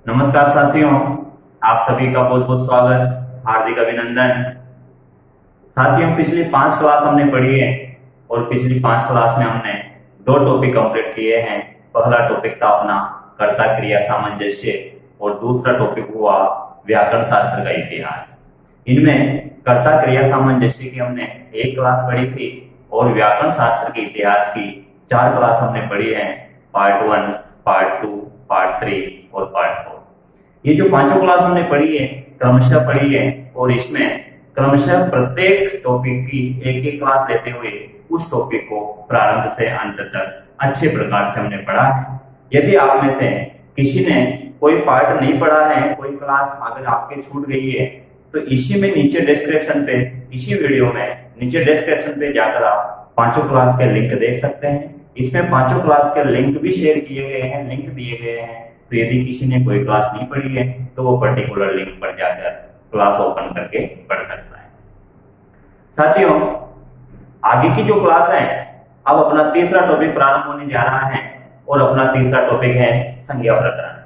नमस्कार साथियों, आप सभी का बहुत बहुत स्वागत, हार्दिक अभिनंदन। साथियों, पिछली 5 क्लास हमने पढ़ी है और पिछली 5 क्लास में हमने 2 टॉपिक कंप्लीट किए हैं। पहला टॉपिक था अपना कर्ता क्रिया सामंजस्य और दूसरा टॉपिक हुआ व्याकरण शास्त्र का इतिहास। इनमें कर्ता क्रिया सामंजस्य की हमने 1 क्लास पढ़ी थी और व्याकरण शास्त्र के इतिहास की 4 क्लास हमने पढ़ी है, पार्ट 1, पार्ट 2, पार्ट 3 और पार्ट 4। ये जो 5 क्लास हमने पढ़ी है, क्रमशः पढ़ी है और इसमें क्रमशः प्रत्येक टॉपिक की एक एक क्लास लेते हुए उस टॉपिक को प्रारंभ से अंत तक अच्छे प्रकार से हमने पढ़ा है। यदि आप में से किसी ने कोई पार्ट नहीं पढ़ा है, कोई क्लास अगर आपके छूट गई है, तो इसी में नीचे डिस्क्रिप्शन पे, इसी वीडियो में नीचे डिस्क्रिप्शन पे जाकर आप 5 क्लास के लिंक देख सकते हैं। इसमें 5 क्लास के लिंक भी शेयर किए गए हैं, लिंक दिए गए हैं। तो यदि किसी ने कोई क्लास नहीं पढ़ी है तो वो पर्टिकुलर लिंक पर जाकर क्लास ओपन करके पढ़ सकता है। साथियों, आगे की जो क्लास है, अब अपना तीसरा टॉपिक प्रारंभ होने जा रहा है और अपना तीसरा टॉपिक है संज्ञा प्रकरण।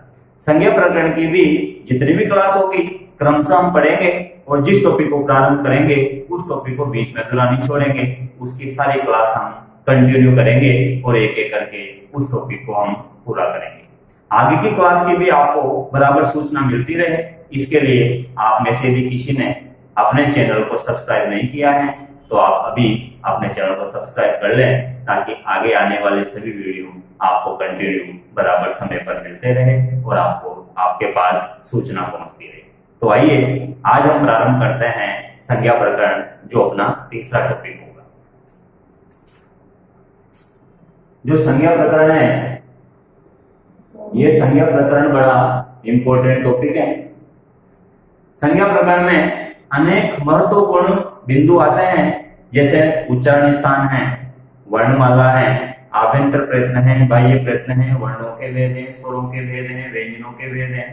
संज्ञा प्रकरण की भी जितनी भी क्लास होगी क्रमशः हम पढ़ेंगे और जिस टॉपिक को प्रारंभ करेंगे उस टॉपिक को बीच में अधूरा नहीं छोड़ेंगे। उसकी सारी क्लास हम कंटिन्यू करेंगे और एक एक करके उस टॉपिक को हम पूरा करेंगे। आगे की क्लास की भी आपको बराबर सूचना मिलती रहे, इसके लिए आप में से यदि किसी ने अपने चैनल को सब्सक्राइब नहीं किया है तो आप अभी अपने चैनल को सब्सक्राइब कर लें, ताकि आगे आने वाले सभी वीडियो आपको कंटिन्यू बराबर समय पर मिलते रहे और आपको आपके पास सूचना पहुंचती रहे। तो आइए आज हम प्रारंभ करते हैं संज्ञा प्रकरण, जो अपना तीसरा टॉपिक होगा। जो संज्ञा प्रकरण है, ये संज्ञा प्रकरण बड़ा इंपॉर्टेंट टॉपिक है। संज्ञा प्रकरण में अनेक महत्वपूर्ण बिंदु आते हैं, जैसे उच्चारण स्थान है, वर्णमाला है, आभ्यंतर प्रयत्न है, बाह्य प्रयत्न है, वर्णों के भेद हैं, स्वरों के भेद हैं, व्यंजनों के भेद हैं।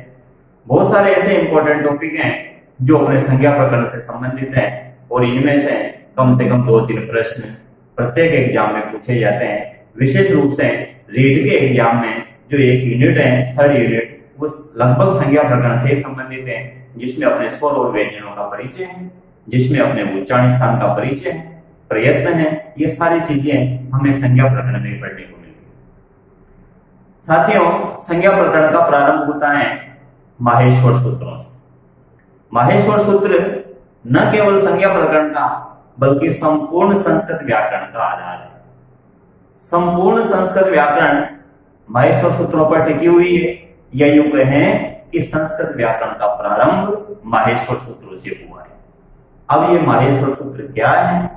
बहुत सारे ऐसे इंपॉर्टेंट टॉपिक हैं जो अपने संज्ञा प्रकरण से संबंधित है और इनमें से कम 2-3 प्रश्न प्रत्येक एग्जाम में पूछे जाते हैं। विशेष रूप से रीट के एग्जाम में जो एक यूनिट है, थर्ड यूनिट, वो लगभग संज्ञा प्रकरण से संबंधित है, जिसमें अपने स्वर और व्यंजनों का परिचय है, जिसमें अपने उच्चारण स्थान का परिचय है, प्रयत्न है। ये सारी चीजें हमें संज्ञा प्रकरण में पढ़ने को मिलती है। साथियों, संज्ञा प्रकरण का प्रारंभ होता है माहेश्वर सूत्रों से। माहेश्वर सूत्र न केवल संज्ञा प्रकरण का बल्कि संपूर्ण संस्कृत व्याकरण का आधार है। संपूर्ण संस्कृत व्याकरण माहेश्वर सूत्रों पर टिकी हुई है, या यूं कहें कि संस्कृत व्याकरण का प्रारंभ माहेश्वर सूत्रों से हुआ है। अब ये माहेश्वर सूत्र क्या है,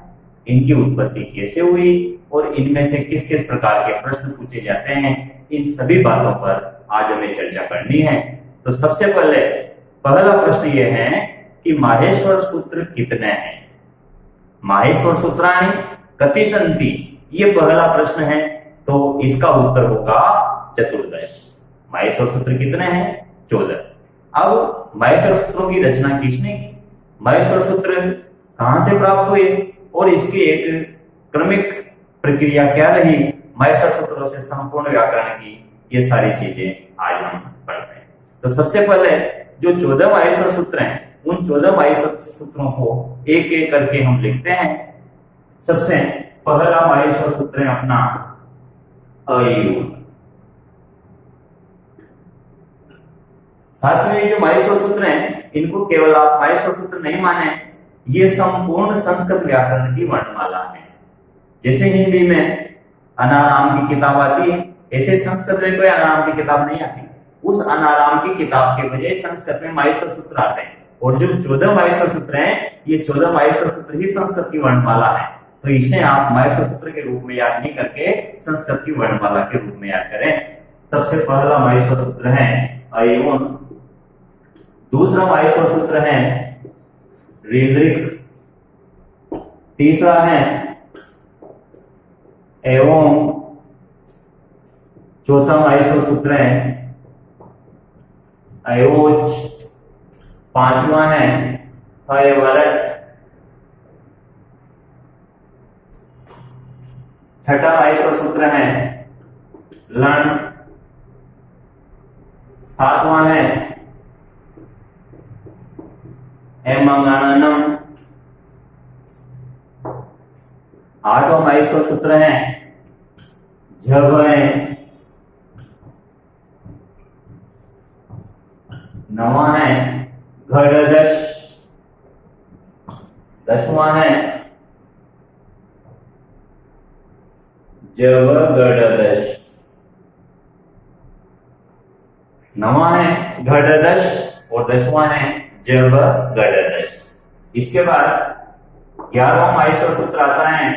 इनकी उत्पत्ति कैसे हुई और इनमें से किस किस प्रकार के प्रश्न पूछे जाते हैं, इन सभी बातों पर आज हमें चर्चा करनी है। तो सबसे पहले पहला प्रश्न ये है कि माहेश्वर सूत्र कितने हैं। माहेश्वर सूत्राणि कति सन्ति, ये पहला प्रश्न है, तो इसका उत्तर होगा 14। माहेश्वर सूत्र कितने हैं? 14। अब माहेश्वर सूत्रों की रचना किसने की, माहेश्वर सूत्र कहां से प्राप्त हुए और इसकी एक क्रमिक प्रक्रिया क्या रही, माहेश्वर सूत्रों से संपूर्ण व्याकरण की, ये सारी चीजें आज हम पढ़ते हैं। तो सबसे पहले जो 14 माहेश्वर सूत्र हैं, उन 14 माहेश्वर सूत्रों को एक एक करके हम लिखते हैं। सबसे पहला माहेश्वर सूत्र है अपना अयुण। साथियों, ये जो माहेश्वर सूत्र हैं, इनको केवल आप माहेश्वर सूत्र नहीं माने, ये संपूर्ण संस्कृत व्याकरण की वर्णमाला है। जैसे हिंदी में अनाराम की किताब आती है, ऐसे संस्कृत में कोई अनाराम की किताब नहीं आती। उस अनाराम की किताब के बजाय संस्कृत में माहेश्वर सूत्र आते हैं, और जो 14 माहेश्वर सूत्र हैं, ये 14 माहेश्वर सूत्र ही संस्कृत की वर्णमाला है। तो इसे आप माहेश्वर सूत्र के रूप में याद नहीं करके संस्कृत की वर्णमाला के रूप में याद करें। सबसे पहला माहेश्वर सूत्र है अयुण। दूसरा माहेश्वर सूत्र है ऋद्रिक। तीसरा है एवं। चौथा माहेश्वर सूत्र है अयोच। पांचवा है हयवरट। छठा माहेश्वर सूत्र है लण। सातवां है एमंगणनम। आठवां माहेश्वर सूत्र है झभय। नवा है घड़दश। दसवां है जवगड़दश। नवा है घड़दश और दसवां है जवगड़दश। इसके बाद 11वां माहेश्वर सूत्र आता है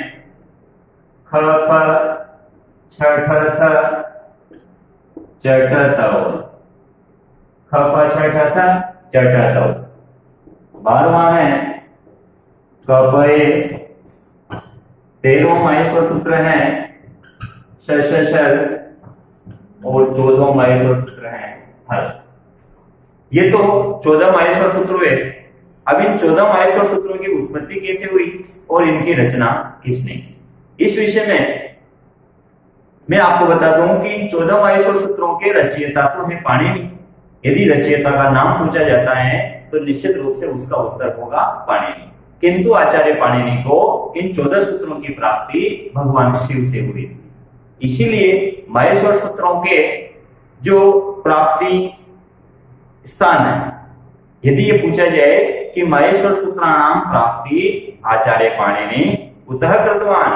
ख फ छ ठ थ च ट तव। ख फ छ ठ थ च ट तव। 12वां है कपये। 13वां माहेश्वर सूत्र है श श शल और 14वां माहेश्वर सूत्र है हल। ये तो 14 माहेश्वर सूत्र हुए। अब इन 14 माहेश्वर सूत्रों की उत्पत्ति कैसे हुई और इनकी रचना किसने की, इस विषय में मैं आपको बता दूं कि इन 14 माहेश्वर सूत्रों के रचयिता तो है पाणिनि। यदि रचयिता का नाम पूछा जाता है तो निश्चित रूप से उसका उत्तर होगा पाणिनि। किंतु आचार्य पाणिनि को इन 14 सूत्रों की प्राप्ति भगवान शिव से हुई थी। इसीलिए माहेश्वर सूत्रों के जो प्राप्ति स्थान है, यदि ये पूछा जाए कि माहेश्वर सूत्राणाम प्राप्ति आचार्य पाणिनि कुतः कृतवान,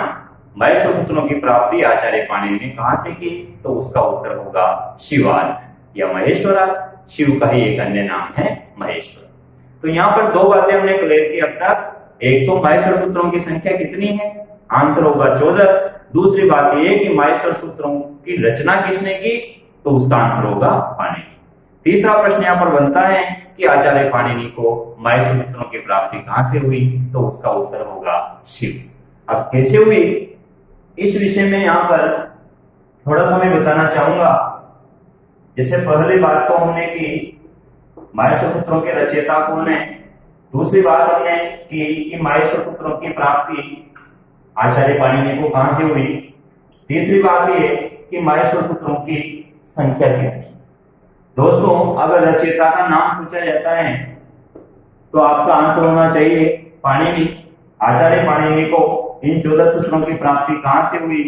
माहेश्वर सूत्रों की प्राप्ति आचार्य पाणिनि ने कहां से की, तो उसका उत्तर होगा शिवार्थ या महेश्वरार्थ। शिव का ही एक अन्य नाम है महेश्वर। तो यहाँ पर दो बातें हमने क्लियर की अब तक। एक तो माहेश्वर सूत्रों की संख्या कितनी है, आंसर होगा 14। दूसरी बात यह कि माहेश्वर सूत्रों की रचना किसने की, तो उसका आंसर होगा पाणिनि। तीसरा प्रश्न यहाँ पर बनता है कि आचार्य पाणिनि को माहेश्वर सूत्रों की प्राप्ति कहां से हुई, तो उसका उत्तर होगा शिव। अब कैसे हुई इस विषय में यहाँ पर थोड़ा सा मैं बताना चाहूंगा। जैसे पहली बात तो हमने की माहेश्वर सूत्रों के रचयिता कौन है, दूसरी बात हमने की कि माहेश्वर सूत्रों की प्राप्ति आचार्य पाणिनि को कहां से हुई, तीसरी बात ये कि माहेश्वर सूत्रों की संख्या कितनी। दोस्तों अगर रचयिता का नाम पूछा जाता है तो आपका आंसर होना चाहिए पाणिनि। आचार्य पाणिनि को इन 14 सूत्रों की प्राप्ति कहां से हुई,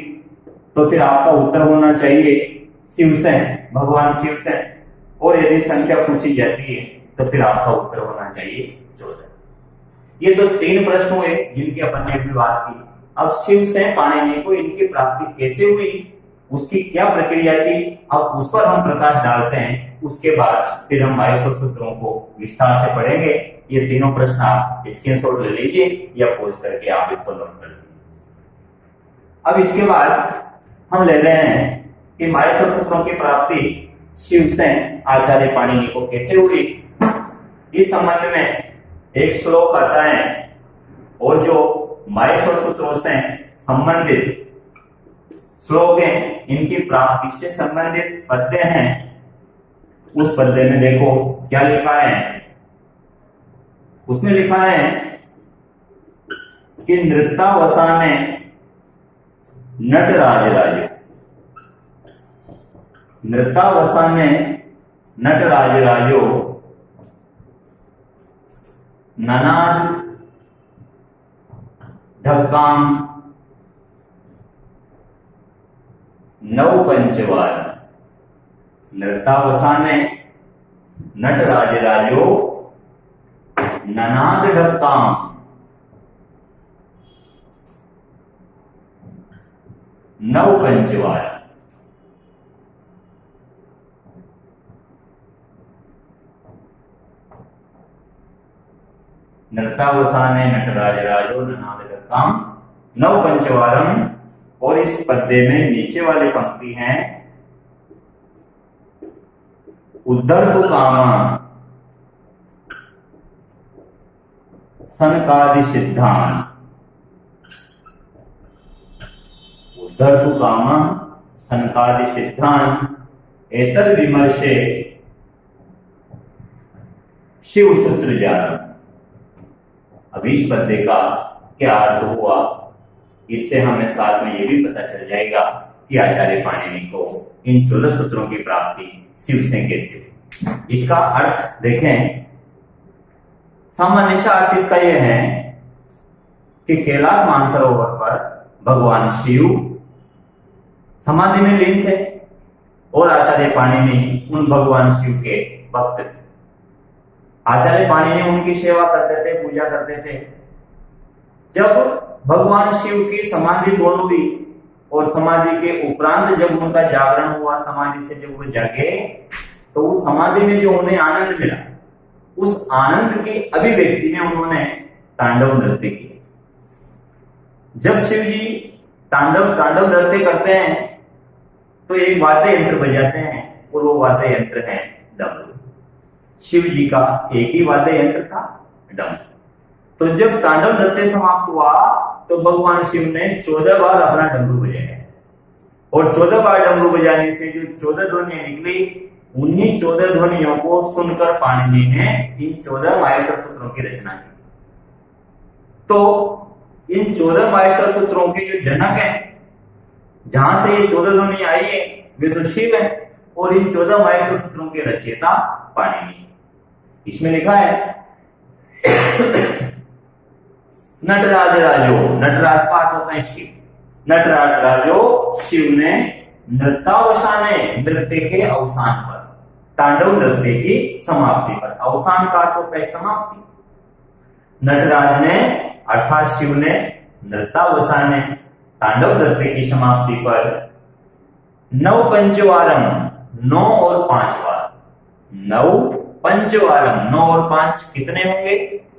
तो फिर आपका उत्तर होना चाहिए शिव से, भगवान शिव से। और यदि संख्या पूछी जाती है तो फिर आपका उत्तर होना चाहिए 14। ये तो 3 प्रश्न हुए जिनकी अपन ने अभी बात की। अब शिव से पाणिनि को इनकी प्राप्ति कैसे हुई, उसकी क्या प्रक्रिया थी, अब उस पर हम प्रकाश डालते हैं। उसके बाद फिर हम माहेश्वर सूत्रों को विस्तार से पढ़ेंगे। ये तीनों प्रश्न आप स्क्रीनशॉट ले लीजिए या पोज करके आप इसको नोट कर लीजिए। अब इसके बाद हम ले रहे हैं कि माहेश्वर सूत्रों की प्राप्ति शिव से आचार्य पाणिनि को कैसे हुई। इस संबंध में एक श्लोक आता है और जो माहेश्वर सूत्रों से संबंधित श्लोक है, इनकी प्राप्ति से संबंधित पद्य हैं। उस पद्य में देखो क्या लिखा है, उसमें लिखा है कि नृत्यावसाने नटराज राजो, नृत्यावसाने नटराज राजो ननाद ढक्काम नौ पंचवार। नृत्यावसाने नटराज राजो ननाद ढक्काम नौ पंचवार। नृत्यावसाने नटराज राजो ननाद ढक्काम नौ पंचवारम। और इस पद्य में नीचे वाली पंक्ति है उद्धर्तु कामा सनकादि सिद्धान। उद्धर्तु कामा सनकादि सिद्धान एतद विमर्शे शिव सूत्र जान। अब इस पद्य का क्या अर्थ हुआ, इससे हमें साथ में ये भी पता चल जाएगा कि आचार्य पाणिनि को इन 14 सूत्रों की प्राप्ति शिव से कैसे हुई। इसका अर्थ देखें, सामान्य सा अर्थ इसका यह है कि कैलाश मानसरोवर पर भगवान शिव समाधि में लीन थे और आचार्य पाणिनि उन भगवान शिव के भक्त थे। आचार्य पाणिनि उनकी सेवा करते थे, पूजा करते थे। जब भगवान शिव की समाधि पूर्ण हुई और समाधि के उपरांत जब उनका जागरण हुआ, समाधि से जब वो जागे, तो उस समाधि में जो उन्हें आनंद मिला, उस आनंद की अभिव्यक्ति में उन्होंने तांडव नृत्य किया। जब शिव जी तांडव नृत्य करते हैं तो एक वाद्य यंत्र बजाते हैं और वो वाद्य यंत्र है डमरू। शिव जी का एक ही वाद्य यंत्र था, डमरू। तो जब तांडव नृत्य समाप्त हुआ तो भगवान शिव ने 14 बार अपना डमरू बजाया और 14 बार डमरू बजाने से जो 14 ध्वनियां निकली, उन्हीं 14 ध्वनियों को सुनकर पाणिनि ने इन 14 माहेश्वर सूत्रों की रचना की। तो इन 14 माहेश्वर सूत्रों के जो जनक हैं, जहां से ये 14 ध्वनि आई है, वे तो शिव है और इन 14 माहेश्वर सूत्रों के रचयिता पाणिनि। इसमें लिखा है नटराज राजो, नटराज का अर्थ होता है शिव। नटराज राजो, शिव ने नृत्यावसाने, नृत्य के अवसान पर, तांडव नृत्य की समाप्ति पर, अवसान का अर्थ होता है समाप्ति। नटराज ने अर्थात शिव ने नृत्यावसाने, तांडव नृत्य की समाप्ति पर 9 पंचवारम, 9 और 5 बार, 9 पंचवारम, 9 और 5 कितने होंगे?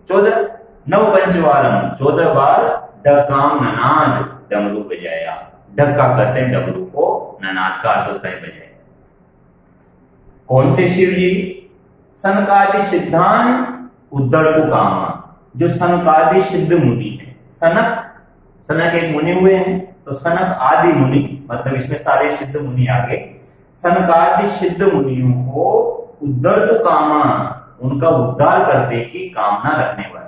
14। 9 पंचवारम, 14 बार डकाम ननाद, डमरू बजाया। डक्का कहते हैं डमरू को, ननाद का अर्थ होता है बजाया। कौन थे शिव जी? सनकादि सिद्धांत उद्धर्तु कामा, जो सनकादि सिद्ध मुनि है। सनक एक मुनि हुए हैं, तो सनक आदि मुनि, मतलब इसमें सारे सिद्ध मुनि आ गए। सनकादि सिद्ध मुनियों को उद्धर्तु कामा, उनका उद्धार करने की कामना रखने वाले,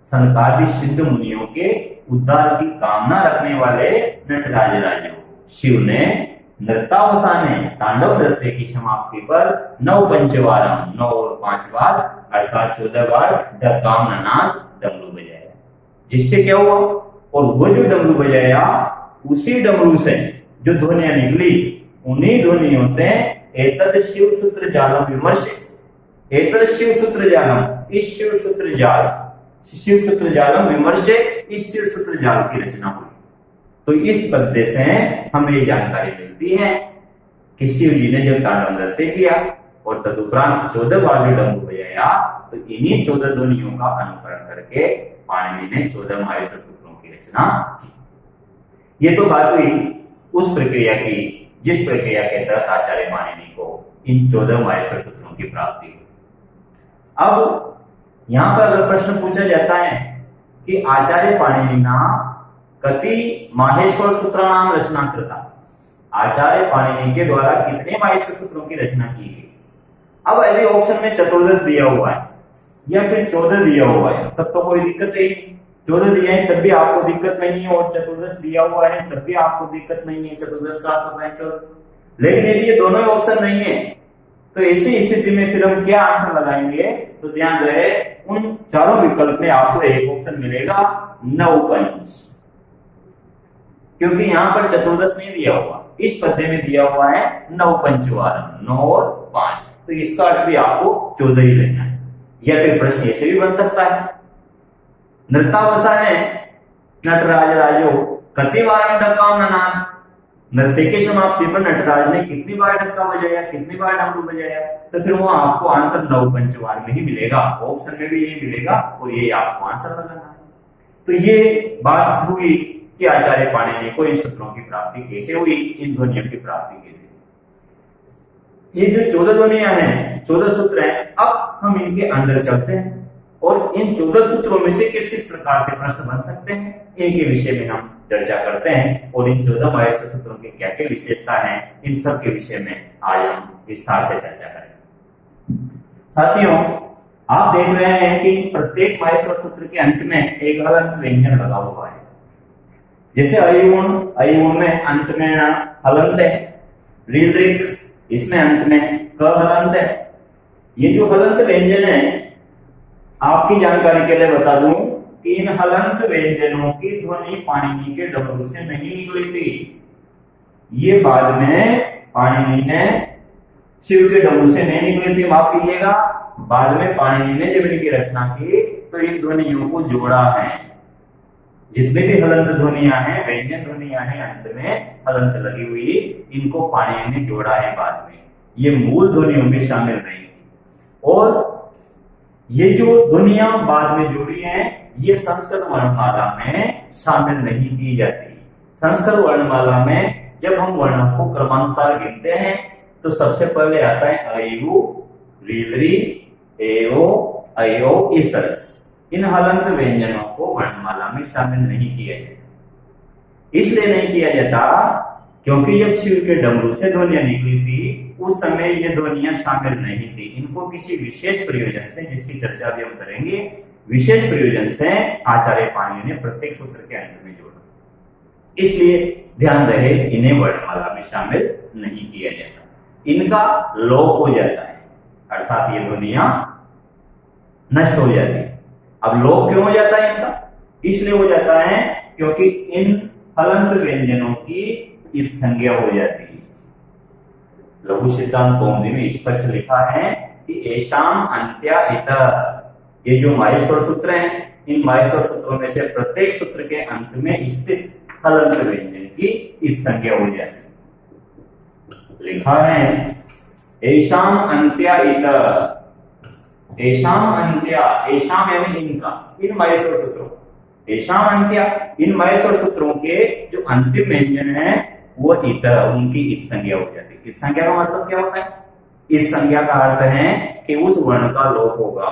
सनकादि सिद्ध मुनियों के उद्धार की कामना रखने वाले नटराज राजो शिव ने नृत्यावसाने, तांडव नृत्य की समाप्ति पर 9 पंचवारम, 9 और 5 बार अर्थात 14 बार डकाम ननाद, डमरू बजाया। जिससे क्या हुआ? और वो जो डमरू बजाया, उसी डमरू से जो ध्वनियां निकली, उन्हीं ध्वनियों से एतद शिव सूत्र जालम विमर्श, एतद शिव सूत्र जालम, इस शिव सूत्र जाल, शिव सूत्र जालम विमर्श, इस शिव सूत्र जाल की रचना हुई। तो इस पद्य से हमें ये जानकारी मिलती है कि शिव जी ने जब तांडव नृत्य किया और तदुपरांत 14 बार जो डमरू बजाया, तो इन्हीं 14 ध्वनियों का अनुकरण करके पाणिनि ने 14 माहेश्वर सूत्रों की रचना की। ये तो बात हुई उस प्रक्रिया की जिस प्रक्रिया के तहत आचार्य पाणिनि को इन 14 माहेश्वर सूत्रों की प्राप्ति हुई। अब यहां पर अगर प्रश्न पूछा जाता है कि आचार्य पाणिनि कति माहेश्वर सूत्राणाम रचना कृता, आचार्य पाणिनि के द्वारा कितने माहेश्वर सूत्रों की रचना की गई? अब यदि ऑप्शन में 14 दिया हुआ है या फिर 14 दिया हुआ है, तब तो कोई दिक्कत नहीं। 14 दिया है तब भी आपको दिक्कत नहीं है, और 14 दिया हुआ है तब भी आपको दिक्कत नहीं है। 14 का अर्थ होता है 14। लेकिन यदि ये दोनों ऑप्शन नहीं है, तो ऐसी स्थिति में फिर हम क्या आंसर लगाएंगे? तो ध्यान रहे, उन चारों विकल्प में आपको एक ऑप्शन मिलेगा 9 पंच, क्योंकि यहां पर 14 नहीं दिया हुआ, इस पद्य में दिया हुआ है 9 पंचवारम, 9 और 5, तो इसका अर्थ भी आपको 14 ही लेना है। या फिर प्रश्न ऐसे भी बन सकता है, नृत्यावसाने नटराज राजो कतिवारम डकाम ननाद, नृत्य की समाप्ति पर नटराज ने कितनी बार डक्का बजाया, कितनी बार डमरू बजाया, तो फिर वो आपको आंसर 9 पंचवार में ही मिलेगा, ऑप्शन में भी ये मिलेगा और ये आपको आंसर लगाना है। तो ये बात हुई कि आचार्य पाणिनि को इन सूत्रों की प्राप्ति कैसे हुई, इन ध्वनियों की प्राप्ति कैसे। ये जो 14 ध्वनियां हैं, 14 सूत्र हैं, अब हम इनके अंदर चलते हैं और इन 14 सूत्रों में से किस किस प्रकार से प्रश्न बन सकते हैं, इनके विषय में हम चर्चा करते हैं। और इन 14 माहेश्वर सूत्रों की क्या क्या विशेषता है, इन सब के विषय में आज हम विस्तार से चर्चा करेंगे। साथियों, आप देख रहे हैं कि प्रत्येक माहेश्वर सूत्र के अंत में एक हलंत व्यंजन लगा हुआ है। जैसे अयुण में अंत में हलंत है, ऋदृक इसमें अंत में क हलंत है, ये जो हलंत व्यंजन है, आपकी जानकारी के लिए बता दूं कि इन हलंत व्यंजनों की ध्वनि पाणिनि के डमरू से नहीं निकली थी। ये बाद में पाणिनि ने शिव के डमरू से नहीं निकली थी, माफ कीजिएगा, बाद में पाणिनि ने जब इनकी रचना की तो इन ध्वनियों को जोड़ा है। जितने भी हलंत ध्वनियां हैं, व्यंजन ध्वनियां हैं, अंत में हलंत लगी हुई, इनको पाणिनि ने जोड़ा है बाद में। ये मूल ध्वनियों में शामिल नहीं। और ये जो ध्वनियां बाद में जोड़ी हैं, ये संस्कृत वर्णमाला में शामिल नहीं की जाती। संस्कृत वर्णमाला में जब हम वर्णों को क्रमानुसार गिनते हैं तो सबसे पहले आता है अयु, रीलरी, एओ, अयो, इस तरह से। इन हलंत व्यंजनों को वर्णमाला में शामिल नहीं किया जाता। इसलिए नहीं किया जाता क्योंकि जब शिव के डमरू से ध्वनियां निकली थी, उस समय ये ध्वनियां शामिल नहीं थी। इनको किसी विशेष प्रयोजन से, जिसकी चर्चा भी हम करेंगे, विशेष प्रयोजन से आचार्य पाणिनि ने प्रत्येक सूत्र के अंत में जोड़ा। इसलिए ध्यान रहे, इन्हें वर्णमाला में शामिल नहीं किया जाता। इनका लोप हो जाता है, अर्थात ये ध्वनियां नष्ट हो जाती है। अब लोप क्यों हो जाता है इनका? इसलिए हो जाता है क्योंकि इन हलंत व्यंजनों की इत संज्ञा हो जाती है। लघु सिद्धांत कौमुदी में स्पष्ट लिखा है कि एषाम अन्त्या इत, ये जो माहेश्वर सूत्र हैं, इन माहेश्वर सूत्रों में से प्रत्येक सूत्र के अंत में स्थित हलंत व्यंजन की इत संज्ञा हो जाती है। लिखा है एषाम अन्त्या इत, एषाम अन्त्या, एषाम यानी इनका, इन माहेश्वर सूत्रों, एषाम अन्त्या, इन माहेश्वर सूत्रों के जो अंतिम व्यंजन है वो इत, उनकी इत संज्ञा हो जाती है। इत संज्ञा का मतलब क्या होता है? इत संज्ञा का अर्थ है कि उस वर्ण का लोप होगा।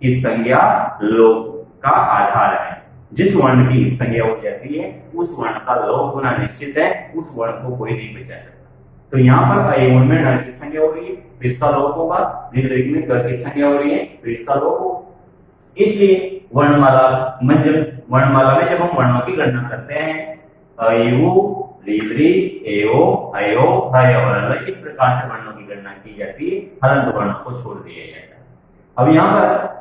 इत संज्ञा लोप का आधार है। जिस वर्ण की इत संज्ञा हो जाती है उस वर्ण का लोप होना निश्चित है, उस वर्ण को कोई नहीं बचा सकता। तो यहाँ पर अयन में ढ की संज्ञा हो रही है तो इसका लोप होगा, ऋग्वेद में ग की संज्ञा हो रही है तो इसका लोप होगा। इसलिए वर्णमाला में जब हम वर्णों की गणना करते हैं, अयु, रीलरी, एओ, अयो, हय, इस प्रकार से वर्णों की गणना की जाती है। हलंत वर्णों को छोड़ दिया जाता है। अब यहाँ पर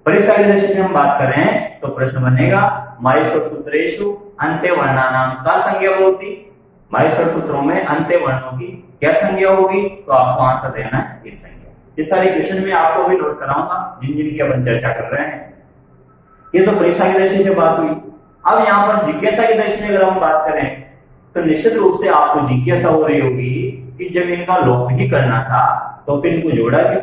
परीक्षा की दृष्टि से हम बात करें तो प्रश्न बनेगा माहेश्वर सूत्रेषु अन्त्य वर्णानाम का संज्ञा होती। माहेश्वर सूत्रों में अंत्य वर्णों की क्या संज्ञा होगी? तो आपको आंसर देना है इस संज्ञा। ये सारे क्वेश्चन में आपको भी नोट कराऊंगा जिनकी अपन चर्चा कर रहे हैं। ये तो परीक्षा की दृष्टि से बात हुई। अब यहाँ पर जिज्ञासा की दृष्टि में अगर हम बात करें तो निश्चित रूप से आपको जिज्ञासा हो रही होगी कि जब इनका लोप ही करना था तो फिर इनको जोड़ा क्यों?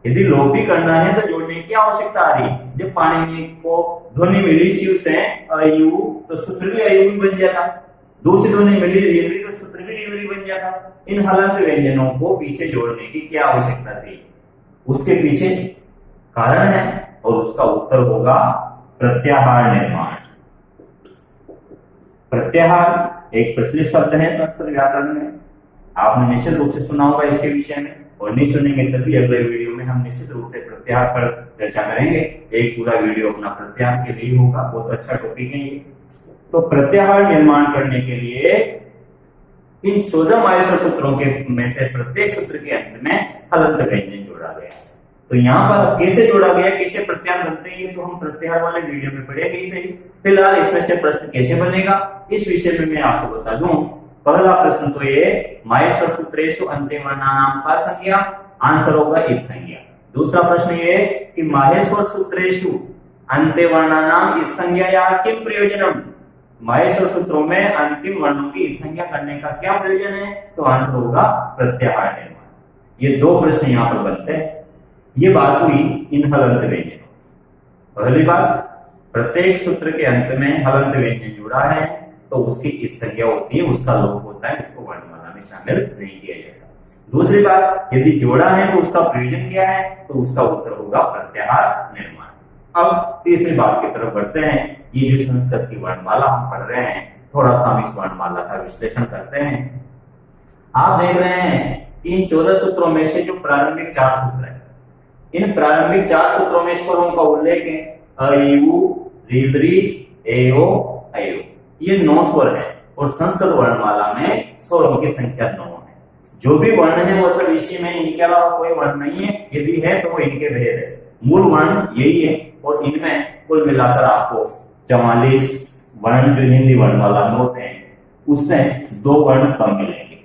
यदि लोप ही करना है तो जोड़ने की आवश्यकता आ रही है। जब पाणिनि को ध्वनि मिली शिव से अयु, तो सूत्र भी अयु ही बन जाता। दूसरी ध्वनि मिली रीलरी तो सूत्र भी रीलरी बन जाता। इन हलंत व्यंजनों को पीछे जोड़ने की क्या आवश्यकता थी? उसके पीछे कारण है और उसका उत्तर होगा प्रत्याहार निर्माण। प्रत्याहार एक प्रचलित शब्द है संस्कृत व्याकरण में, आपने निश्चित रूप से सुना होगा इसके विषय में, और नहीं सुनेंगे तभी अगले वीडियो में हम निश्चित रूप से प्रत्याहार पर चर्चा करेंगे। एक पूरा वीडियो अपना प्रत्याहार के लिए होगा, बहुत अच्छा टॉपिक है ये। तो प्रत्याहार निर्माण करने के लिए इन 14 माहेश्वर सूत्रों के में से प्रत्येक सूत्र के अंत में हलंत व्यंजन जोड़ा गया। तो यहाँ पर कैसे जोड़ा गया, कैसे प्रत्याहार बनते हैं, तो हम प्रत्याहार वाले वीडियो में पढ़ेंगे इसे। फिलहाल इसमें से प्रश्न कैसे बनेगा इस विषय में मैं आपको बता दूं। पहला प्रश्न तो ये माहेश्वर सूत्रेषु अन्त्य वर्णानाम का संज्ञा, आंसर होगा इत संज्ञा। दूसरा प्रश्न ये कि माहेश्वर सूत्रेषु अन्त्य वर्णानाम इत संज्ञा या किम प्रयोजनम, माहेश्वर सूत्रों में अंतिम वर्णों की इत संज्ञा करने का क्या प्रयोजन है? तो आंसर होगा प्रत्याहार निर्माण। ये दो प्रश्न यहाँ पर बनते हैं। ये बात हुई इन हलंत व्यंजनों। पहली बात, प्रत्येक सूत्र के अंत में हलंत व्यंजन जुड़ा है तो उसकी इत संज्ञा होती है, उसका लोप होता है, उसको वर्णमाला में शामिल नहीं किया जाता। दूसरी बात, यदि जोड़ा है तो उसका प्रयोजन क्या है? तो उसका उत्तर होगा प्रत्याहार निर्माण। अब तीसरी बात की तरफ बढ़ते हैं। ये जो संस्कृत की वर्णमाला हम पढ़ रहे हैं, थोड़ा सा हम इस वर्णमाला का विश्लेषण करते हैं। आप देख रहे हैं इन 14 सूत्रों में से जो प्रारंभिक 4 सूत्र है, इन प्रारंभिक 4 सूत्रों में स्वरों का उल्लेख है। अयु, रीलरी, एओ, अयो, ये 9 स्वर है और संस्कृत वर्णमाला में स्वरों की संख्या 9 है। जो भी वर्ण है वो सब इसी में, इनके अलावा कोई वर्ण नहीं है, यदि है तो वो इनके भेद है। मूल वर्ण यही है और इनमें कुल मिलाकर आपको 44 वर्ण जो हिंदी वर्णमाला में होते हैं उससे 2 वर्ण कम मिलेंगे।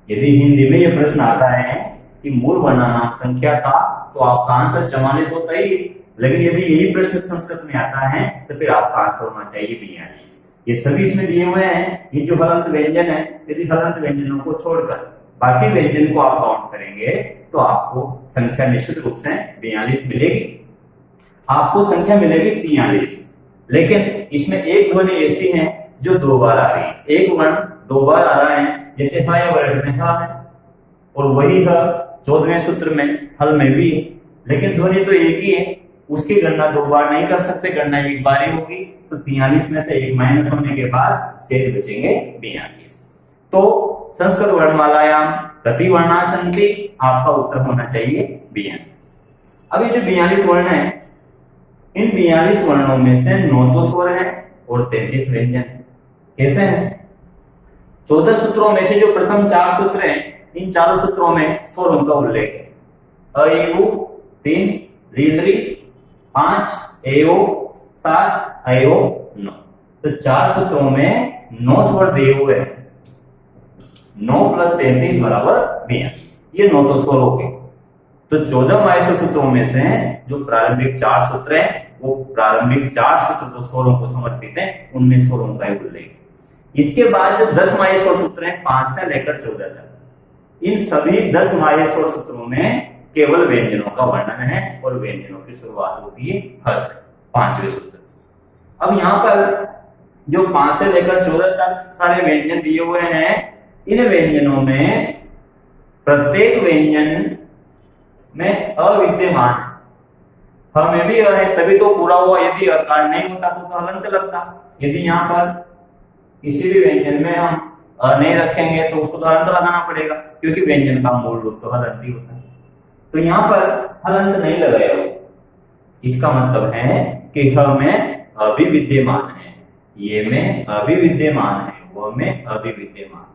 यदि हिंदी में ये प्रश्न आता है कि मूल वर्णानाम संख्या का, तो आपका आंसर 44 होता ही है। लेकिन यदि यही प्रश्न संस्कृत में आता है तो फिर आपका आंसर होना चाहिए 42। ये सभी इसमें दिए हुए हैं। ये जो हलंत व्यंजन है, यदि हलंत व्यंजनों को छोड़कर बाकी व्यंजन को आप काउंट करेंगे तो आपको संख्या निश्चित रूप से 42 मिलेगी। आपको संख्या मिलेगी 43। लेकिन इसमें एक ध्वनि ऐसी है जो 2 बार आ रही है। एक वर्ण 2 बार आ रहा है, जैसे ह या वर्ड में ह है, और वही ह 14वें सूत्र में हल में भी, लेकिन ध्वनि तो एक ही है, उसकी गणना 2 बार नहीं कर सकते, गणना एक बार ही होगी। तो 43 में से 1 माइनस होने के बाद शेष बचेंगे 42। तो संस्कृत वर्णमालायाम कति वर्णा सन्ति, आपका उत्तर होना चाहिए 42। अब ये जो 42 वर्ण है, इन 42 वर्णों में से 9 तो स्वर है और 33 व्यंजन है। कैसे है? 14 सूत्रों में से जो प्रथम 4 सूत्र हैं, इन चारों सूत्रों में स्वरों का उल्लेख है। अ ए उ 3, रीलरी 5, ए ओ 7, ऐ ओ 9। तो 4 सूत्रों में 9 स्वर दिए हुए हैं। 9 + 33 = 42। ये 9 तो स्वर हो गए। तो 14 माहेश्वर सूत्रों में से जो प्रारंभिक 4 सूत्र हैं, वो प्रारंभिक 4 सूत्र तो स्वरों को समर्पित हैं, उनमें स्वरों का उल्लेख है। इसके बाद जो 10 माहेश्वर सूत्र हैं 5 से लेकर 14 तक, इन सभी 10 माहेश्वर सूत्रों में केवल व्यंजनों का वर्णन है और व्यंजनों की शुरुआत होती है ह से, 5वें सूत्र से। अब यहाँ पर जो 5 से लेकर 14 तक सारे व्यंजन दिए हुए हैं, इन व्यंजनों में प्रत्येक व्यंजन में अविद्यमान है। ह में भी अ है, तभी तो पूरा हुआ। यदि अकार नहीं होता तो हलंत लगता। यदि यहाँ पर किसी भी व्यंजन में हम अ नहीं रखेंगे तो उसको तो हलंत लगाना पड़ेगा, क्योंकि व्यंजन का मूल रूप तो हलंत ही होता है। तो यहाँ पर हलंत नहीं लगाया हुआ, इसका मतलब है कि ह में अविद्यमान है, ये में अविद्यमान है, वह में अविद्यमान।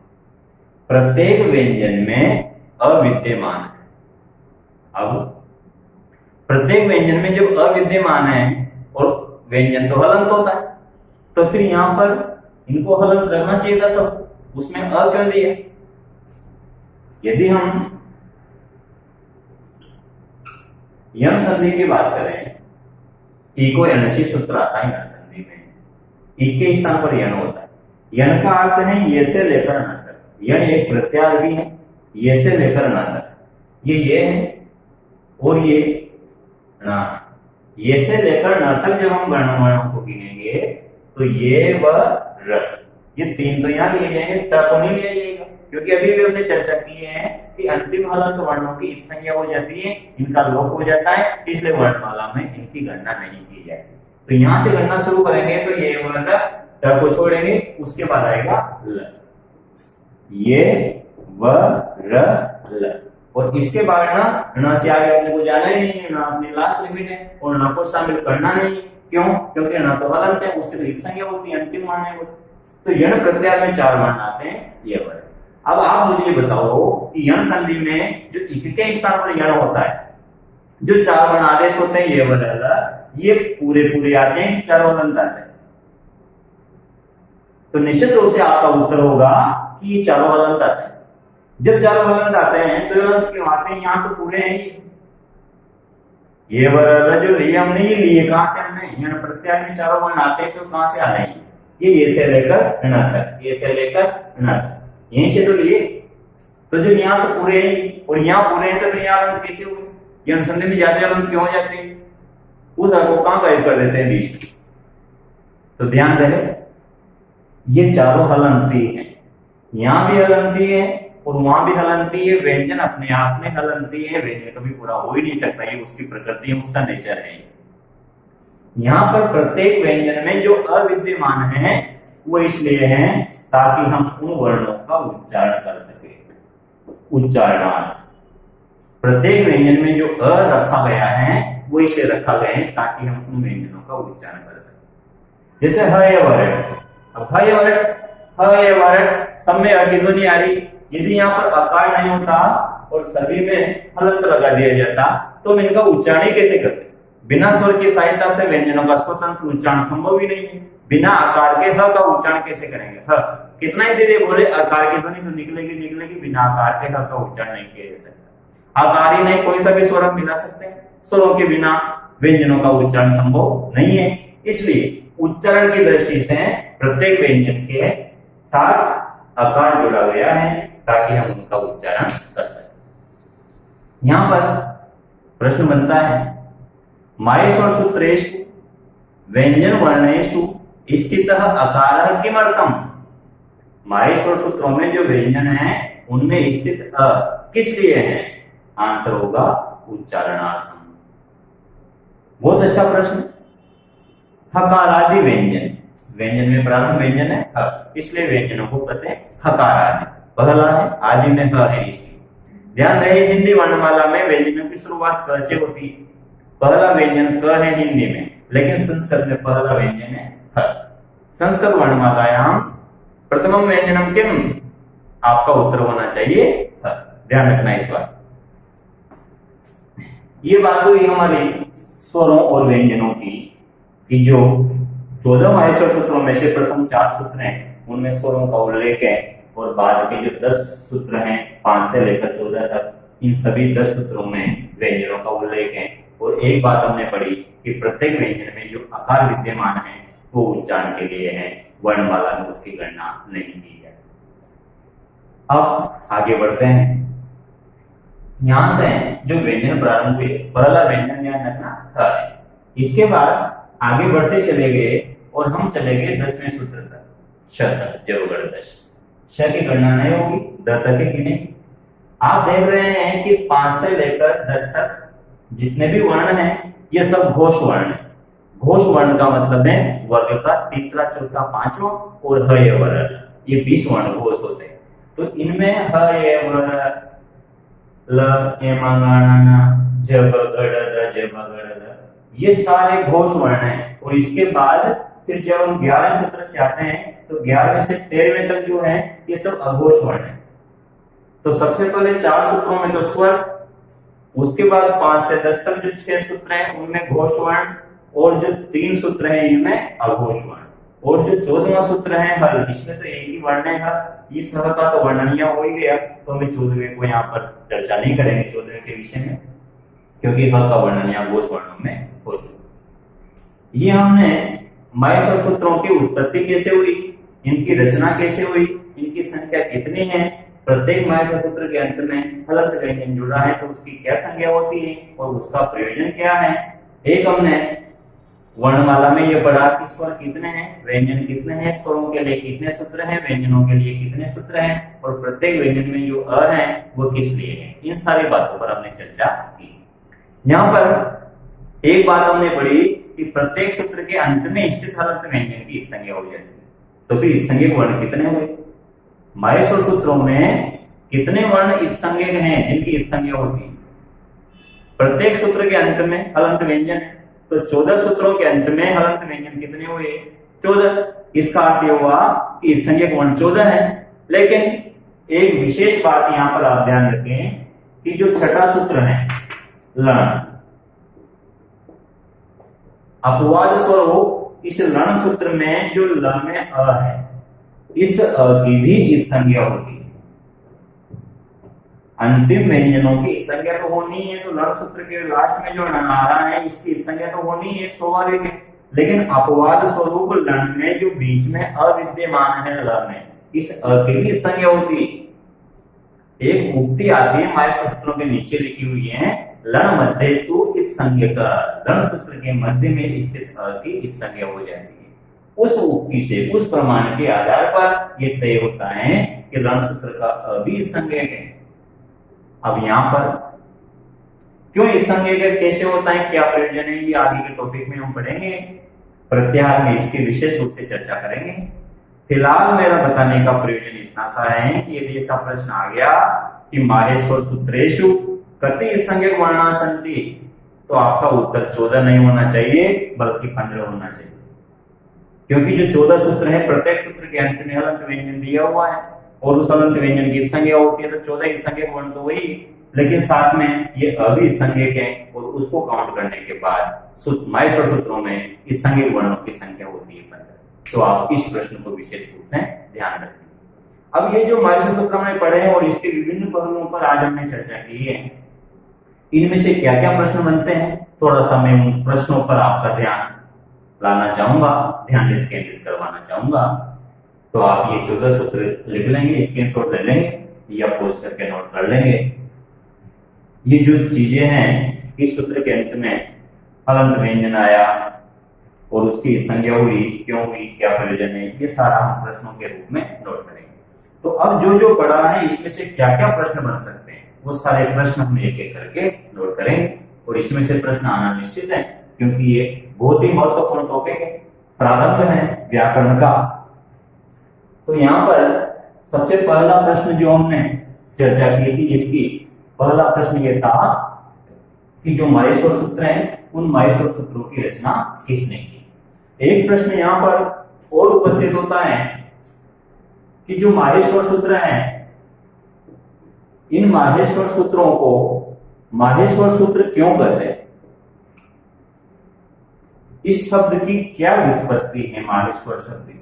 प्रत्येक व्यंजन में अविद्यमान है। अब प्रत्येक व्यंजन में जब अविद्यमान है और व्यंजन तो हलंत होता है, तो फिर यहाँ पर इनको हलंत रखना चाहिए था सब, उसमें अ क्यों दिया? यदि हम यण संधि की बात करें, ई को यणची सूत्र आता है यण संधि में, ई के स्थान पर यण होता है। यण का अर्थ है ये से लेकर न तक। यण एक प्रत्यार्थी है, ये से लेकर न तक। ये है और ये न, ये से लेकर न तक जब हम वर्णमालाओं को गिनेंगे तो ये व र, ये 3 तो यहाँ लिए जाएंगे, ट को नहीं लिया जाएगा, क्योंकि अभी भी हमने चर्चा की है कि अंतिम हलंत वर्णों की इत संज्ञा हो जाती है, इनका लोप हो जाता है, इसलिए वर्णमाला में इनकी गणना नहीं की जाएगी। तो यहाँ से गणना शुरू करेंगे तो ये व र, ट को छोड़ेंगे, उसके बाद आएगा ल, ये व र ल, और इसके बाद न से आगे अपने को जाना ही नहीं है, ना अपनी लास्ट लिमिट है, और न को शामिल करना नहीं है। क्यों? क्योंकि न तो हलंत है, उसके लिए संज्ञा होती है, अंतिम वर्ण है। तो यण प्रत्यार में 4 वर्ण आते हैं, ये वर्ण। अब आप मुझे बताओ कि यण संधि में जो इक के स्थान पर यण होता है, जो 4 वर्ण आदेश होते हैं, ये व र ल, ये पूरे आते हैं, 4 हलंत आते हैं। तो निश्चित रूप से आपका उत्तर होगा कि ये 4 हलंत आते हैं। जब 4 हलंत आते हैं तो हलंत क्यों आते हैं? यहाँ तो पूरे हैं ये व र ल जो लिए हमने, ये लिए कहां से हमने? यण प्रत्यार में 4 वर्ण आते हैं, तो कहां से आ रहे हैं? ये से लेकर न तक, ये से लेकर न तक, यहीं से तो लिए। तो जब यहाँ तो पूरे हैं और यहाँ पूरे हैं, तो फिर यहाँ हलंत कैसे हुए? यण संधि में जाते हलंत क्यों हो जाते हैं? उस अ को कहां गायब कर देते हैं? बीच में। तो ध्यान रहे, ये चारों हलंती हैं, यहाँ भी हलंती है और वहां भी हलंती है। व्यंजन अपने आप में हलंती है, व्यंजन कभी पूरा हो ही नहीं सकता, ये उसकी प्रकृति है, उसका नेचर है। यहाँ पर प्रत्येक व्यंजन में जो अविद्यमान है वो इसलिए है ताकि हम उन वर्णों का उच्चारण कर सके। उच्चारणार्थ, प्रत्येक व्यंजन में जो अ रखा गया है वो इसलिए रखा गया है ताकि हम उन व्यंजनों का उच्चारण कर सके। जैसे ह य वरट, अब ह य वरट सब में अ की ध्वनि आ रही, यदि यहाँ पर आकार नहीं होता और सभी में हलंत लगा दिया जाता तो हम इनका उच्चारण कैसे करते? बिना स्वर की सहायता से व्यंजनों का स्वतंत्र उच्चारण संभव ही नहीं है। बिना आकार के ह का उच्चारण कैसे करेंगे? ह कितना ही देर बोले आकार की ध्वनि तो निकलेगी, बिना आकार के ह का उच्चारण नहीं किया जा सकता। आकार ही नहीं, कोई सा भी स्वर हम मिला सकते हैं, स्वरों के बिना व्यंजनों का उच्चारण संभव नहीं है। इसलिए उच्चारण की दृष्टि से प्रत्येक व्यंजन के साथ आकार जुड़ा गया है ताकि हम उनका उच्चारण कर सकें। यहां पर प्रश्न बनता है, माहेश्वर सूत्रेषु व्यंजन वर्णेषु स्थितः अकारः किमर्थम? माहेश्वर सूत्रों में जो व्यंजन है उनमें स्थित अ किस लिए है? आंसर होगा उच्चारणार्थम। बहुत अच्छा प्रश्न। हकारादि व्यंजन, व्यंजन में प्रारंभ व्यंजन है ह, इसलिए व्यंजनों को कहते हैं हकारादि। पहला है आदि में ह है इसलिए। ध्यान रहे हिंदी वर्णमाला में व्यंजनों की शुरुआत क से होती है। पहला व्यंजन क है हिंदी में, लेकिन संस्कृत में पहला व्यंजन है ह। संस्कृत वर्णमालायां प्रथमम व्यंजनम किम? आपका उत्तर होना चाहिए ह। ध्यान रखना इस बात। ये बात हुई हमारी स्वरों और व्यंजनों की कि जो 14 माहेश्वर सूत्रों में से प्रथम 4 सूत्र हैं उनमें स्वरों का उल्लेख है और बाद के जो 10 सूत्र हैं 5 से लेकर 14 तक, इन सभी 10 सूत्रों में व्यंजनों का उल्लेख है। और एक बात हमने पढ़ी कि प्रत्येक व्यंजन में जो आकार विद्यमान है वो उच्चारण के लिए है, वर्णमाला में उसकी गणना नहीं की जाए। अब आगे बढ़ते हैं। यहां से जो व्यंजन प्रारंभ हुए, पहला व्यंजन ध्यान रखना था है। इसके बाद आगे बढ़ते चले गए और हम चले गए 10वें सूत्र तक, श तक, जरूर दश। श की गणना नहीं होगी, द तक है कि नहीं? आप देख रहे हैं कि 5 से लेकर 10 तक जितने भी वर्ण हैं ये सब घोष वर्ण है। घोष वर्ण का मतलब है वर्ग का तीसरा, चौथा, पांचवा और ह ये वर्ण, ये 20 वर्ण घोष होते हैं। तो इनमें ह ये वर्ण, ल ए मंगाना, जब गड़ द, जब गड़ द, ये सारे घोष वर्ण हैं। और इसके बाद फिर जब हम 11 सूत्र से आते हैं तो 11वें से 13वें तक जो है ये सब अघोष वर्ण है। तो सबसे पहले 4 सूत्रों में तो स्वर, उसके बाद 5 से 10 तक जो 6 सूत्र हैं उनमें घोष वर्ण, और जो 3 सूत्र हैं इनमें अघोष वर्ण, और जो 14वां सूत्र है हल, इसमें तो एक ही वर्ण है हल। इस हल का तो वर्णन हो ही गया, तो हमें 14वें को यहाँ पर चर्चा नहीं करेंगे 14वें के विषय में, क्योंकि हल का वर्णन यहाँ घोष वर्णों में हो चुका। ये हमने माहेश्वर सूत्रों की उत्पत्ति कैसे हुई, इनकी रचना कैसे हुई, इनकी संख्या कितनी है, प्रत्येक माहेश्वर सूत्र के अंत में हलंत व्यंजन जुड़ा है तो उसकी क्या संज्ञा होती है और उसका प्रयोजन क्या है। एक हमने वर्णमाला में ये पढ़ा कि स्वर कितने हैं, व्यंजन कितने हैं, स्वरों के लिए कितने सूत्र हैं, व्यंजनों के लिए कितने सूत्र हैं, और प्रत्येक व्यंजन में जो अ है वो किस लिए है। इन सारी बातों पर हमने चर्चा की। यहाँ पर एक बात हमने पढ़ी कि प्रत्येक सूत्र के अंत में स्थित हलंत व्यंजन की संज्ञा हो जाती है। तो फिर संज्ञक वर्ण कितने हुए? माहेश्वर सूत्रों में कितने वर्ण इत्संज्ञक हैं जिनकी संज्ञा होती है? प्रत्येक सूत्र के अंत में हलंत व्यंजन है, तो 14 सूत्रों के अंत में हलंत व्यंजन कितने हुए? 14। इसका अर्थ यह हुआ कि इत्संज्ञक वर्ण 14 है। लेकिन एक विशेष बात यहां पर आप ध्यान रखें कि जो छठा सूत्र है लण, अपवाद स्वर हो, इस लण सूत्र में जो ल में अ है, इस अ की भी इत्संज्ञा होती है। अंतिम व्यंजनों की संज्ञा तो होनी है, तो लण सूत्र के लास्ट में जो णनारा है इसकी संज्ञा तो होनी है, स्वाभाविक है। लेकिन अपवाद स्वरूप लण में जो बीच में अविद्यमान है ल में, इस अ की भी संज्ञा होती है। एक मुक्ति आती है माहेश्वर सूत्रों के नीचे लिखी हुई है, लण मध्य तु इत्संज्ञक, लण सूत्र के मध्य में स्थित अ की इत्संज्ञा हो जाती है। उस उक्ति से, उस प्रमाण के आधार पर यह तय होता है कि लण सूत्र का अ भी इत्संज्ञक है। अब यहां पर क्यों इत्संज्ञक कैसे होता है, क्या प्रयोजन है, ये आगे के टॉपिक में हम पढ़ेंगे। प्रत्याहार में इसकी विशेष रूप से चर्चा करेंगे। फिलहाल मेरा बताने का प्रयोजन इतना सा है कि यदि ऐसा प्रश्न आ गया कि माहेश्वर सूत्रेषु कति इत्संज्ञक वर्णा सन्ति, तो आपका उत्तर 14 नहीं होना चाहिए बल्कि 15 होना चाहिए, क्योंकि जो 14 सूत्र है प्रत्येक सूत्र के अंत में हलंत व्यंजन दिया हुआ है। और उस हलंत व्यंजन की संज्ञा होती है, तो 14 संज्ञक वर्ण तो वही, लेकिन साथ में ये अभी संज्ञक है और उसको काउंट करने के बाद माहेश्वर सूत्रों में इस संज्ञक वर्णों की संख्या होती है 15। तो आप इस प्रश्न को विशेष रूप से ध्यान रखें। अब ये जो माहेश्वर सूत्र हमने पढ़े हैं और इसके विभिन्न पहलुओं पर आज हमने चर्चा की है, इनमें से क्या क्या प्रश्न बनते हैं, थोड़ा सा मैं उन प्रश्नों पर आपका ध्यान लाना चाहूंगा, ध्यान केंद्रित करवाना चाहूंगा। तो आप ये 14 सूत्र लिख लेंगे, स्क्रीनशॉट ले लेंगे या पोस्ट करके नोट कर लेंगे। ये जो चीजें हैं, इस सूत्र के अंत में हलंत व्यंजन आया और उसकी संज्ञा हुई, क्यों हुई, क्या प्रयोजन है, ये सारा हम प्रश्नों के रूप में नोट करेंगे। तो अब जो जो पढ़ा है इसमें से क्या क्या प्रश्न बन सकते हैं, वो सारे प्रश्न हम एक एक करके नोट करेंगे और इसमें से प्रश्न आना निश्चित है, क्योंकि ये बहुत ही महत्वपूर्ण टॉपिक है, प्रारंभ है व्याकरण का। तो यहाँ पर सबसे पहला प्रश्न जो हमने चर्चा की थी, जिसकी पहला प्रश्न ये था कि जो माहेश्वर सूत्र हैं, उन माहेश्वर सूत्रों की रचना किसने की। एक प्रश्न यहाँ पर और उपस्थित होता है कि जो माहेश्वर सूत्र हैं, इन माहेश्वर सूत्रों को माहेश्वर सूत्र क्यों कहते हैं, इस शब्द की क्या व्युत्पत्ति है। माहेश्वर शब्द की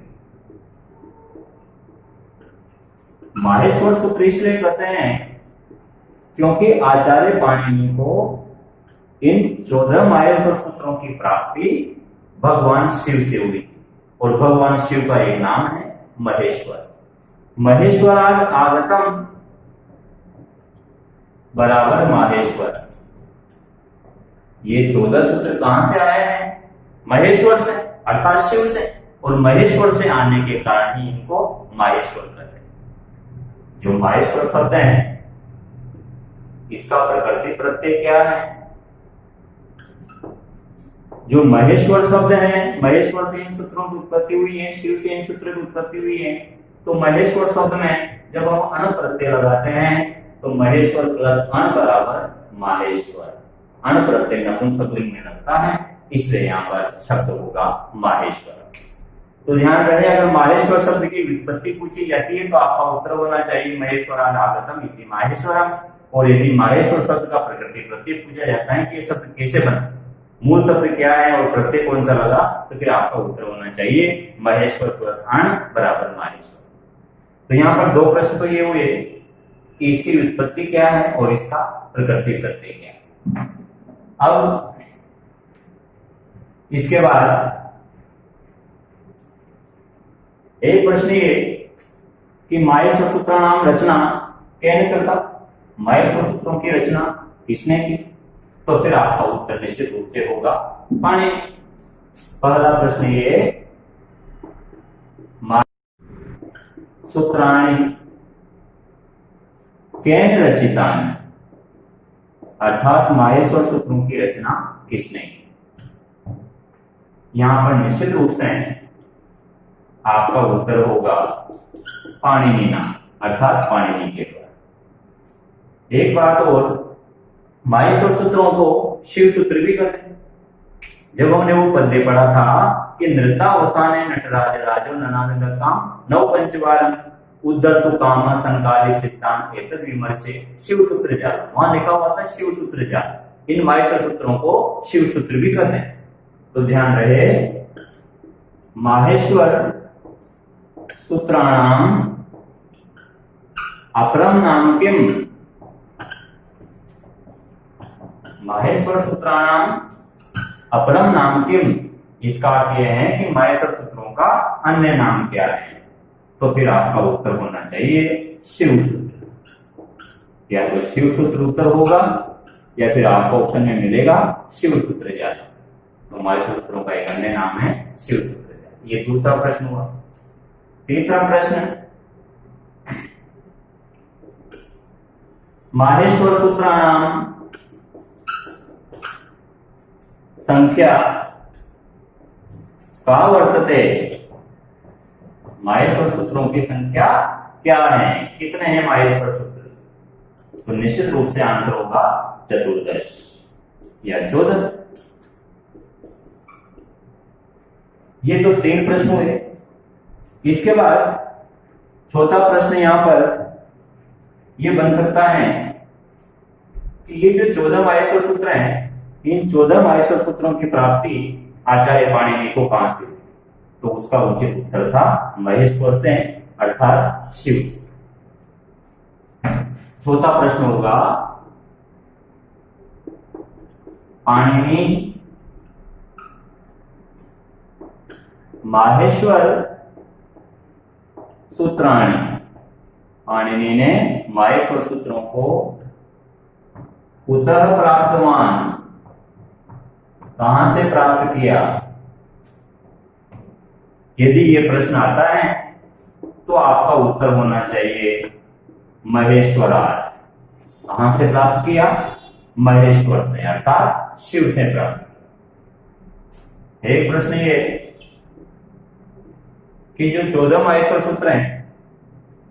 माहेश्वर सूत्र इसलिए कहते हैं क्योंकि आचार्य पाणिनि को इन 14 माहेश्वर सूत्रों की प्राप्ति भगवान शिव से हुई और भगवान शिव का एक नाम है महेश्वर। महेश्वराद आगतम बराबर माहेश्वर। ये 14 सूत्र कहां से आए हैं, महेश्वर से, अर्थात शिव से, और महेश्वर से आने के कारण ही इनको माहेश्वर कहते हैं। जो माहेश्वर शब्द है, इसका प्रकृति प्रत्यय क्या है। जो महेश्वर शब्द है, महेश्वर से इन सूत्रों की उत्पत्ति हुई है, शिव से इन सूत्रों की उत्पत्ति हुई है। तो महेश्वर शब्द में जब हम अन प्रत्यय लगाते हैं तो महेश्वर प्लस अन बराबर माहेश्वर। अन प्रत्यय नपुंसकलिंग में लगता है, इसलिए यहाँ पर शब्द होगा माहेश्वर। तो ध्यान रहे, अगर माहेश्वर शब्द की व्युत्पत्ति पूछी जाती है तो आपका उत्तर होना चाहिए महेश्वराद आगतम इति माहेश्वरम। और यदि माहेश्वर शब्द का प्रकृति प्रत्यय पूछा जाता है कि ये शब्द कैसे बना, मूल शब्द क्या है और प्रत्यय कौन सा लगा, तो फिर आपका उत्तर होना चाहिए महेश्वर प्लस अण बराबर माहेश्वर। तो यहाँ पर दो प्रश्न तो ये हुए कि इसकी व्युत्पत्ति क्या है और इसका प्रकृति प्रत्यय क्या है। अब इसके बाद एक प्रश्न ये कि माहेश्वर सूत्र नाम रचना कैसे करता, माहेश्वर सूत्रों की रचना किसने की, तो फिर आपका उत्तर निश्चित रूप से होगा पाणिनि। पहला प्रश्न ये सूत्राणि केन रचितानि, अर्थात माहेश्वर सूत्रों की रचना किसने की। यहां पर निश्चित रूप से आपका उत्तर होगा पाणिनि नाम, अर्थात पाणिनि के द्वारा। एक बात और, माहेश्वर सूत्रों को शिव सूत्र भी कहते हैं। जब हमने वो पद्य पढ़ा था कि नृतावसाने नटराज राजो ननाद काम नव पंचवारम उद्धर तो काम संकाली सिद्धांत एतद विमर्शे शिव सूत्र जाल, वहां लिखा हुआ था शिव सूत्र जाल। इन माहेश्वर सूत्रों को शिव सूत्र भी कहते हैं। तो ध्यान रहे, माहेश्वर सूत्राणाम अपरम नाम किम, माहेश्वर सूत्राणाम अपरम नाम किम, इसका अर्थ यह है कि माहेश्वर सूत्रों का अन्य नाम क्या है। तो फिर आपका उत्तर होना चाहिए शिव सूत्र, या तो शिव सूत्र उत्तर होगा या फिर आपको ऑप्शन में मिलेगा शिव सूत्र जाल। तो माहेश्वर सूत्रों का एक अन्य नाम है शिव सूत्र जाल। ये दूसरा प्रश्न हुआ। तीसरा प्रश्न, माहेश्वर सूत्राणाम संख्या का वर्तते, माहेश्वर सूत्रों की संख्या क्या है, कितने हैं माहेश्वर सूत्र। तो निश्चित रूप से आंसर होगा 14 या 14। ये तो 3 प्रश्न हुए। इसके बाद चौथा प्रश्न यहां पर ये बन सकता है कि ये जो 14 माहेश्वर सूत्र हैं, इन 14 माहेश्वर सूत्रों की प्राप्ति आचार्य पाणिनि को कहां से? तो उसका उचित उत्तर था महेश्वर से, अर्थात शिव से। चौथा प्रश्न होगा पाणिनि माहेश्वर सूत्राणि, पाणिनि ने माहेश्वर सूत्रों को कुतः प्राप्तवान, कहां से प्राप्त किया? यदि ये प्रश्न आता है तो आपका उत्तर होना चाहिए महेश्वरार्थ। कहां से प्राप्त किया? महेश्वर से, अर्थात शिव से प्राप्त किया। एक प्रश्न ये कि जो 14 माहेश्वर सूत्र हैं,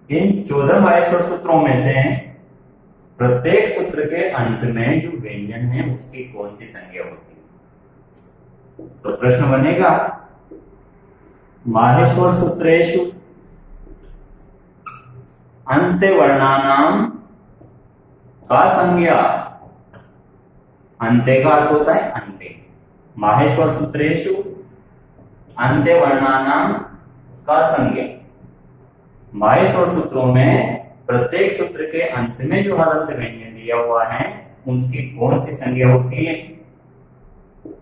इन 14 माहेश्वर सूत्रों में से प्रत्येक सूत्र के अंत में जो व्यंजन है उसकी कौन सी संज्ञा होती है? तो प्रश्न बनेगा माहेश्वर सूत्रेषु अन्ते वर्णानाम का संज्ञा। अंत्य का अर्थ होता है अंत्य। माहेश्वर सूत्रेषु अन्ते वर्णानाम का संज्ञा। माहेश्वर सूत्रों में प्रत्येक सूत्र के अंत में जो हलंत व्यंजन दिया हुआ है उसकी कौन सी संज्ञा होती है?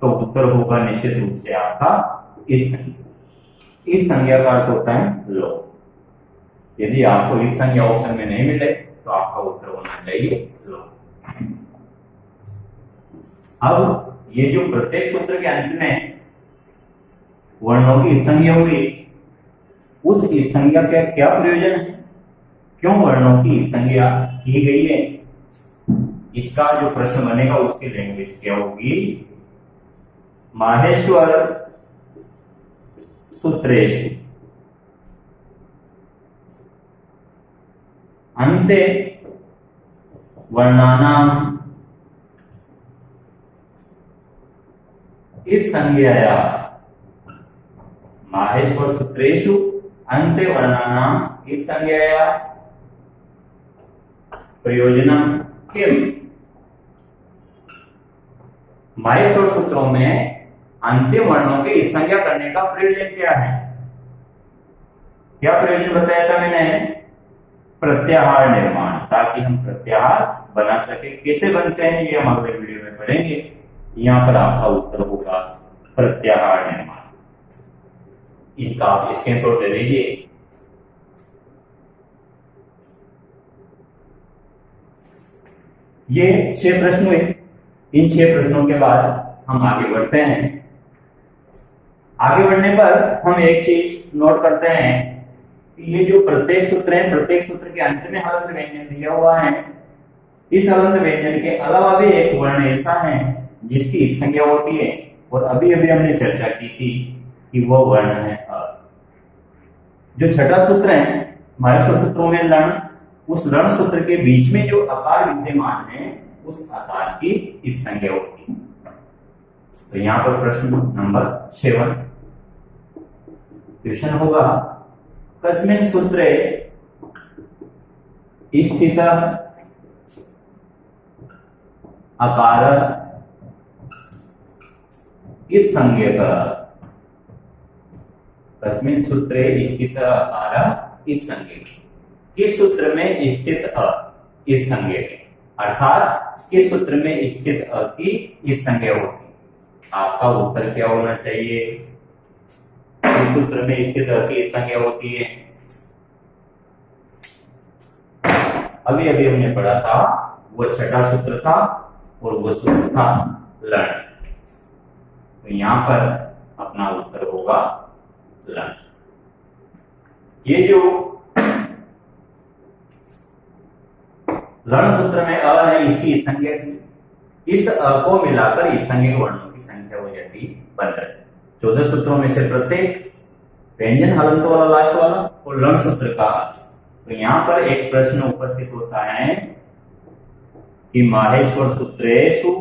तो उत्तर होगा निश्चित रूप से आपका इस संज्ञा। इस संज्ञा का अर्थ होता है लोप। यदि आपको इस संज्ञा ऑप्शन में नहीं मिले तो आपका उत्तर होना चाहिए लोप। अब ये जो प्रत्येक सूत्र के अंत में वर्णों की संज्ञा हुई, उस इस संज्ञा का क्या प्रयोजन है? क्यों वर्णों की संज्ञा की गई है? इसका जो प्रश्न बनेगा उसकी लैंग्वेज क्या होगी? माहेश्वर सूत्रेषु अन्ते वर्णानाम इस संज्ञाया। माहेश्वर सूत्रेषु अन्ते वर्णानाम इस संज्ञाया प्रयोजनम किम। माहेश्वर सूत्रों में अंतिम वर्णों के इस संज्ञा करने का प्रयोजन क्या है? क्या प्रयोजन बताया था मैंने? प्रत्याहार निर्माण, ताकि हम प्रत्याहार बना सके। कैसे बनते हैं ये हम अगले वीडियो में पढ़ेंगे। यहां पर आपका उत्तर होगा प्रत्याहार निर्माण। इसका आप स्क्रीनशॉट ले लीजिए। ये 6 प्रश्न हुए। इन 6 प्रश्नों के बाद हम आगे बढ़ते हैं। आगे बढ़ने पर हम एक चीज नोट करते हैं कि ये जो प्रत्येक सूत्र है, प्रत्येक सूत्र के अंत में हलंत व्यंजन दिया हुआ है। इस हलंत व्यंजन के अलावा भी एक वर्ण ऐसा है जिसकी इस संज्ञा होती है, और अभी अभी हमने चर्चा की थी कि वो वर्ण है अ। जो छठा सूत्र है माहेश्वर सूत्रों में लण, उस लण सूत्र के बीच में जो आकार विद्यमान है उस आकार की इस संज्ञा होती है। तो यहां पर प्रश्न नंबर 7 क्वेश्चन होगा कस्मिन् सूत्रे स्थित आकार इस संज्ञक। कस्मिन् सूत्रे स्थित आकार इस संज्ञक। किस सूत्र में स्थित अ इस संज्ञक, अर्थात किस सूत्र में स्थित अ की इस संज्ञा होती। आपका उत्तर क्या होना चाहिए? किस सूत्र में स्थित अ की इस संज्ञा होती है? अभी अभी हमने पढ़ा था वो छठा सूत्र था और वो सूत्र था लण। तो यहां पर अपना उत्तर होगा लण। ये जो लण सूत्र में अ है, इसकी संज्ञा थी। इस अ को मिलाकर इस संज्ञक वर्णों की संख्या हो जाती 15। 14 सूत्रों में से प्रत्येक व्यंजन हलंत वाला लास्ट वाला और लण सूत्र का। तो यहां पर एक प्रश्न उपस्थित होता है कि माहेश्वर सूत्रेषु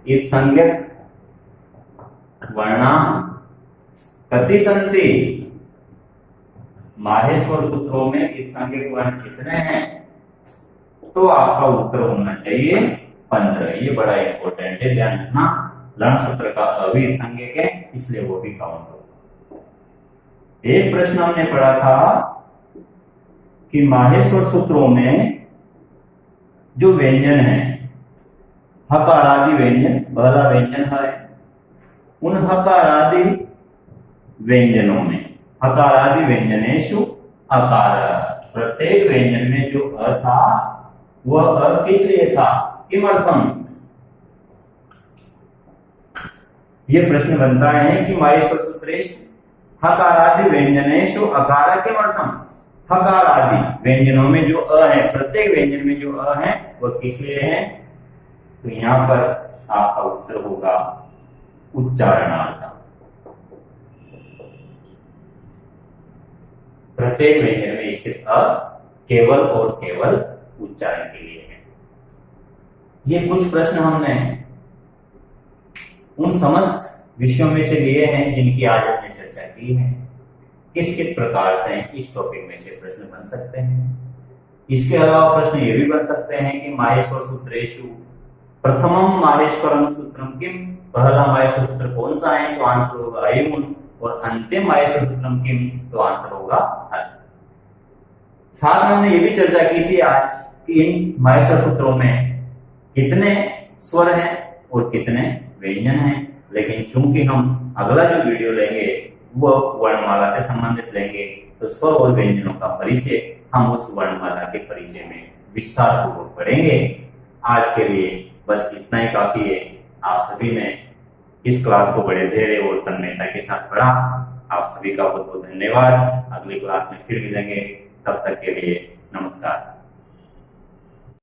इस संज्ञक वर्णा कति सन्ति, माहेश्वर सूत्रों में इस संज्ञक वर्ण कितने हैं, तो आपका उत्तर होना चाहिए 15। ये बड़ा इंपॉर्टेंट है, ध्यान रखना। लण सूत्र का अवीर संज्ञक है, इसलिए वो भी काउंट होगा। एक प्रश्न हमने पढ़ा था कि माहेश्वर सूत्रों में जो व्यंजन है, हकारादि व्यंजन, पहला व्यंजन है, उन हकारादि व्यंजनों में, हकारादि व्यंजनेषु अकार, प्रत्येक व्यंजन में जो अ था वह अ किस लिए था, किमर्थम। यह प्रश्न बनता है कि माहेश्वर सूत्रेषु हकारादि व्यंजनेषु अकार किमर्थम, हकारादि व्यंजनों में जो अ है, प्रत्येक व्यंजन में जो अ है वह किस लिए है। तो यहां पर आपका उत्तर होगा उच्चारणार्थ। प्रत्येक व्यंजन में स्थित अ केवल और केवल उच्चारण के लिए है। ये कुछ प्रश्न हमने उन समस्त विषयों में से लिए हैं जिनकी आज हमने चर्चा की है। किस किस प्रकार से इस टॉपिक में से प्रश्न बन सकते हैं। इसके अलावा प्रश्न ये भी बन सकते हैं कि माहेश्वर सूत्रेषु प्रथमम माहेश्वरम सूत्रम किम, पहला माहेश्वर सूत्र कौन सा है, तो आंसर होगा अयमुन, और अंतिम माहेश्वर सूत्रम किम, तो आंसर होगा हल। साथ में हमने ये भी चर्चा की थी आज कि इन माहेश्वर सूत्रों में कितने स्वर हैं और कितने व्यंजन हैं, लेकिन चूंकि हम अगला जो वीडियो लेंगे वह वर्णमाला से संबंधित लेंगे, तो स्वर और व्यंजनों का परिचय हम उस वर्णमाला के परिचय में विस्तार पूर्वक पढ़ेंगे। आज के लिए बस इतना ही काफी है। आप सभी ने इस क्लास को बड़े धैर्य और तन्मयता के साथ पढ़ा। आप सभी का बहुत बहुत धन्यवाद। अगली क्लास में फिर मिलेंगे, तब तक के लिए नमस्कार।